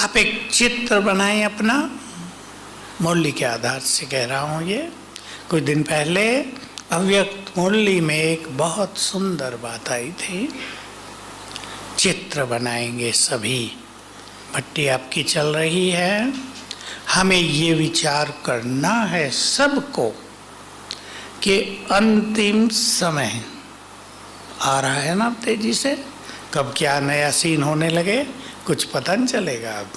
आप एक चित्र बनाएं अपना, मुरली के आधार से कह रहा हूँ। ये कुछ दिन पहले अव्यक्त मुरली में एक बहुत सुंदर बात आई थी। चित्र बनाएंगे सभी, भट्टी आपकी चल रही है। हमें ये विचार करना है सबको कि अंतिम समय आ रहा है ना तेजी से, कब क्या नया सीन होने लगे कुछ पता नहीं चलेगा अब,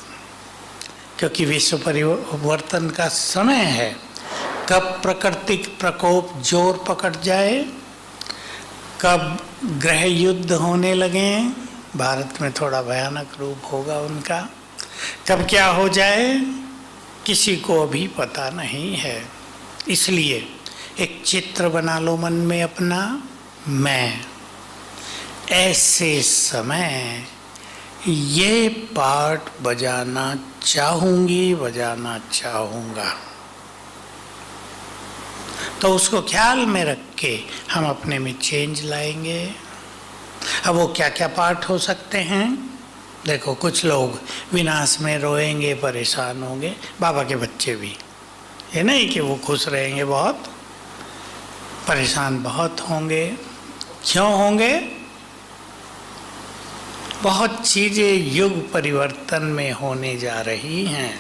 क्योंकि विश्व परिवर्तन का समय है। कब प्राकृतिक प्रकोप जोर पकड़ जाए, कब ग्रह युद्ध होने लगे, भारत में थोड़ा भयानक रूप होगा उनका, कब क्या हो जाए किसी को अभी पता नहीं है। इसलिए एक चित्र बना लो मन में अपना। मैं ऐसे समय ये पार्ट बजाना चाहूंगी, बजाना चाहूंगा, तो उसको ख्याल में रख के हम अपने में चेंज लाएंगे। अब वो क्या क्या पार्ट हो सकते हैं? देखो, कुछ लोग विनाश में रोएंगे, परेशान होंगे, बाबा के बच्चे भी। ये नहीं कि वो खुश रहेंगे, बहुत परेशान बहुत होंगे। क्यों होंगे? बहुत चीजें युग परिवर्तन में होने जा रही हैं।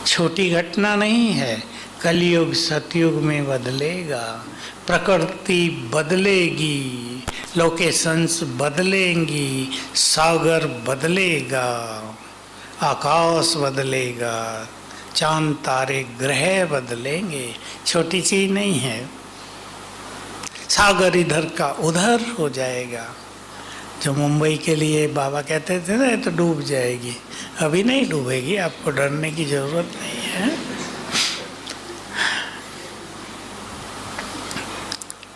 छोटी घटना नहीं है। कलयुग सतयुग में बदलेगा, प्रकृति बदलेगी, लोकेशंस बदलेंगी, सागर बदलेगा, आकाश बदलेगा, चांद तारे ग्रह बदलेंगे। छोटी चीज नहीं है। सागर इधर का उधर हो जाएगा। जो मुंबई के लिए बाबा कहते थे ना, तो डूब जाएगी, अभी नहीं डूबेगी, आपको डरने की जरूरत नहीं है।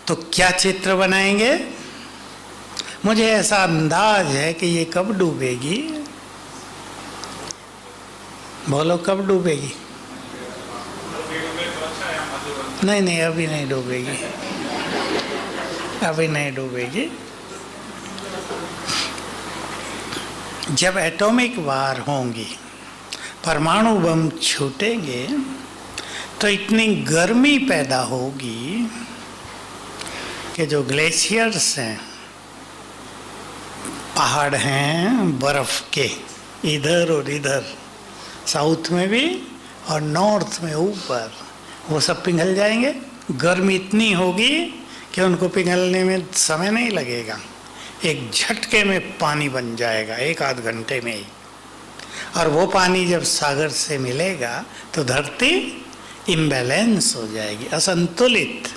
तो क्या चित्र बनाएंगे? मुझे ऐसा अंदाज है कि ये कब डूबेगी। बोलो, कब डूबेगी? नहीं नहीं, अभी नहीं डूबेगी, अभी नहीं डूबेगी। जब एटॉमिक वार होंगी, परमाणु बम छूटेंगे, तो इतनी गर्मी पैदा होगी कि जो ग्लेशियर्स हैं, पहाड़ हैं बर्फ के, इधर और इधर, साउथ में भी और नॉर्थ में ऊपर, वो सब पिघल जाएंगे। गर्मी इतनी होगी कि उनको पिघलने में समय नहीं लगेगा, एक झटके में पानी बन जाएगा, एक आध घंटे में ही। और वो पानी जब सागर से मिलेगा तो धरती इम्बैलेंस हो जाएगी, असंतुलित।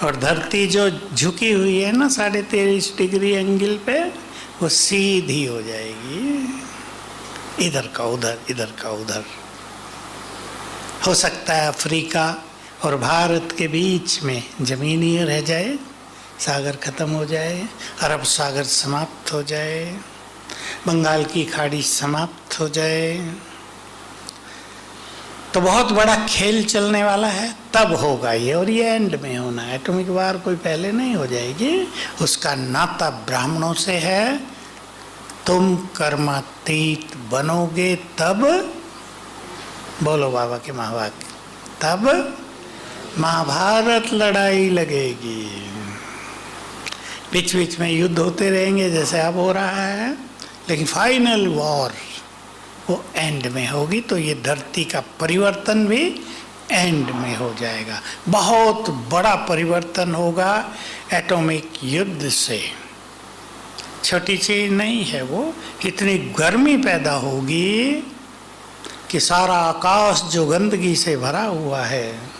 और धरती जो झुकी हुई है ना 23.5 डिग्री एंगल पे, वो सीधी हो जाएगी, इधर का उधर, इधर का उधर। हो सकता है अफ्रीका और भारत के बीच में जमीन ही रह जाए, सागर खत्म हो जाए, अरब सागर समाप्त हो जाए, बंगाल की खाड़ी समाप्त हो जाए। तो बहुत बड़ा खेल चलने वाला है, तब होगा ये, और ये एंड में होना है। एटॉमिक वार कोई पहले नहीं हो जाएगी। उसका नाता ब्राह्मणों से है। तुम कर्मातीत बनोगे तब, बोलो बाबा के महावाक्य, तब महाभारत लड़ाई लगेगी। बीच बीच में युद्ध होते रहेंगे जैसे अब हो रहा है, लेकिन फाइनल वॉर वो एंड में होगी। तो ये धरती का परिवर्तन भी एंड में हो जाएगा। बहुत बड़ा परिवर्तन होगा एटॉमिक युद्ध से, छोटी चीज नहीं है वो। इतनी गर्मी पैदा होगी कि सारा आकाश जो गंदगी से भरा हुआ है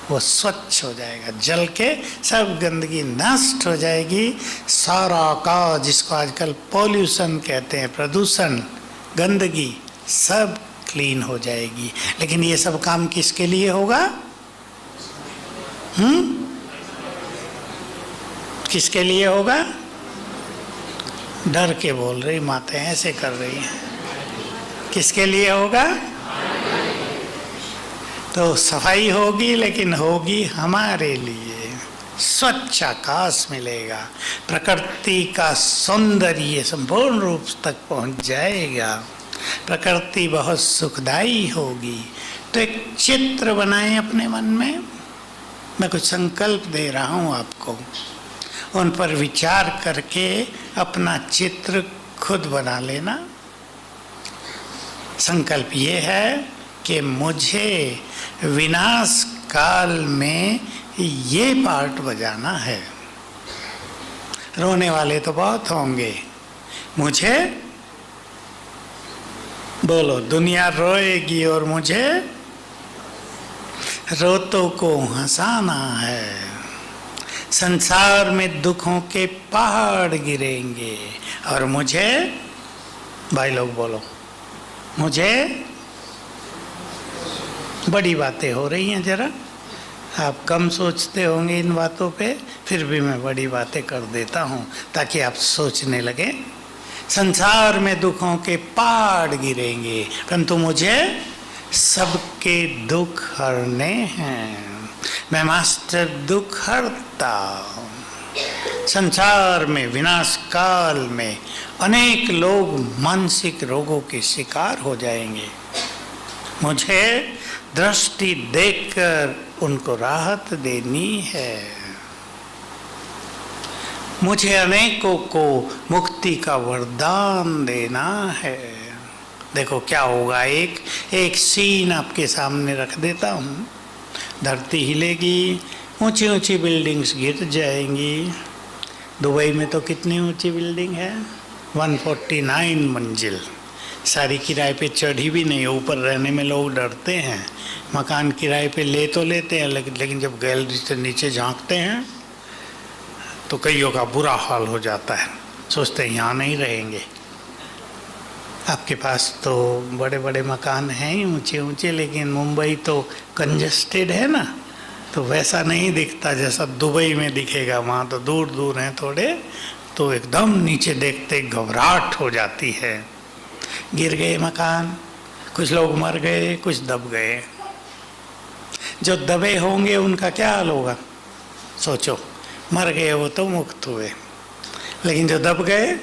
वो स्वच्छ हो जाएगा, जल के सब गंदगी नष्ट हो जाएगी। सारा आकाश, जिसको आजकल पॉल्यूशन कहते हैं, प्रदूषण, गंदगी, सब क्लीन हो जाएगी। लेकिन ये सब काम किसके लिए होगा? किसके लिए होगा? डर के बोल रही माताएं, ऐसे कर रही हैं। किसके लिए होगा? तो सफाई होगी, लेकिन होगी हमारे लिए। स्वच्छ आकाश मिलेगा, प्रकृति का सौंदर्य संपूर्ण रूप तक पहुंच जाएगा। प्रकृति बहुत सुखदाई होगी। तो एक चित्र बनाएं अपने मन में। मैं कुछ संकल्प दे रहा हूं आपको, उन पर विचार करके अपना चित्र खुद बना लेना। संकल्प ये है कि मुझे विनाश काल में ये पार्ट बजाना है। रोने वाले तो बहुत होंगे, मुझे बोलो दुनिया रोएगी और मुझे रोतों को हंसाना है। संसार में दुखों के पहाड़ गिरेंगे और मुझे, भाई लोग बोलो, मुझे बड़ी बातें हो रही हैं। जरा आप कम सोचते होंगे इन बातों पे, फिर भी मैं बड़ी बातें कर देता हूँ ताकि आप सोचने लगे। संसार में दुखों के पहाड़ गिरेंगे परंतु मुझे सबके दुख हरने हैं। मैं मास्टर दुख हरता। संसार में विनाश काल में अनेक लोग मानसिक रोगों के शिकार हो जाएंगे। मुझे दृष्टि देखकर उनको राहत देनी है। मुझे अनेकों को मुक्ति का वरदान देना है। देखो क्या होगा, एक सीन आपके सामने रख देता हूँ। धरती हिलेगी, ऊंची ऊंची बिल्डिंग्स गिर जाएंगी। दुबई में तो कितनी ऊंची बिल्डिंग है, 149 मंजिल। सारी किराए पे चढ़ी भी नहीं, ऊपर रहने में लोग डरते हैं। मकान किराए पे ले तो लेते हैं, लेकिन जब गैलरी से नीचे झांकते हैं तो कईयों का बुरा हाल हो जाता है। सोचते हैं यहाँ नहीं रहेंगे। आपके पास तो बड़े बड़े मकान हैं ही ऊंचे ऊंचे, लेकिन मुंबई तो कंजस्टेड है ना, तो वैसा नहीं दिखता जैसा दुबई में दिखेगा। वहाँ तो दूर दूर हैं थोड़े, तो एकदम नीचे देखते घबराहट हो जाती है। गिर गए मकान, कुछ लोग मर गए, कुछ दब गए। जो दबे होंगे उनका क्या हाल होगा सोचो। मर गए वो तो मुक्त हुए, लेकिन जो दब गए,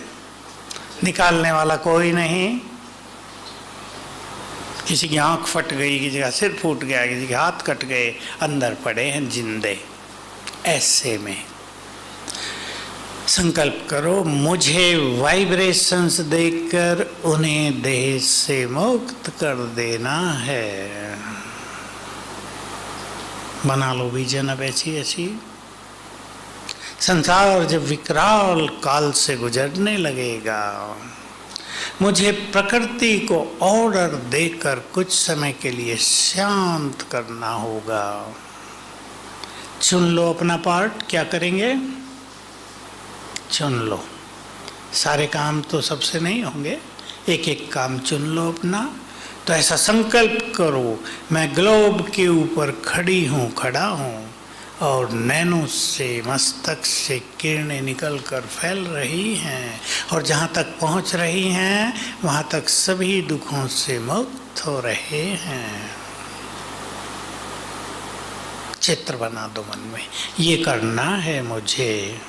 निकालने वाला कोई नहीं। किसी की आंख फट गई, किसी का सिर फूट गया, किसी के हाथ कट गए, अंदर पड़े हैं जिंदे। ऐसे में संकल्प करो, मुझे वाइब्रेशंस देकर उन्हें देह से मुक्त कर देना है। बना लो विजन अब ऐसी। संसार जब विकराल काल से गुजरने लगेगा, मुझे प्रकृति को ऑर्डर देकर कुछ समय के लिए शांत करना होगा। चुन लो अपना पार्ट, क्या करेंगे चुन लो। सारे काम तो सबसे नहीं होंगे, एक एक काम चुन लो अपना। तो ऐसा संकल्प करो, मैं ग्लोब के ऊपर खड़ा हूँ और नैनो से मस्तक से किरणें निकलकर फैल रही हैं और जहाँ तक पहुँच रही हैं वहाँ तक सभी दुखों से मुक्त हो रहे हैं। चित्र बना दो मन में, ये करना है मुझे।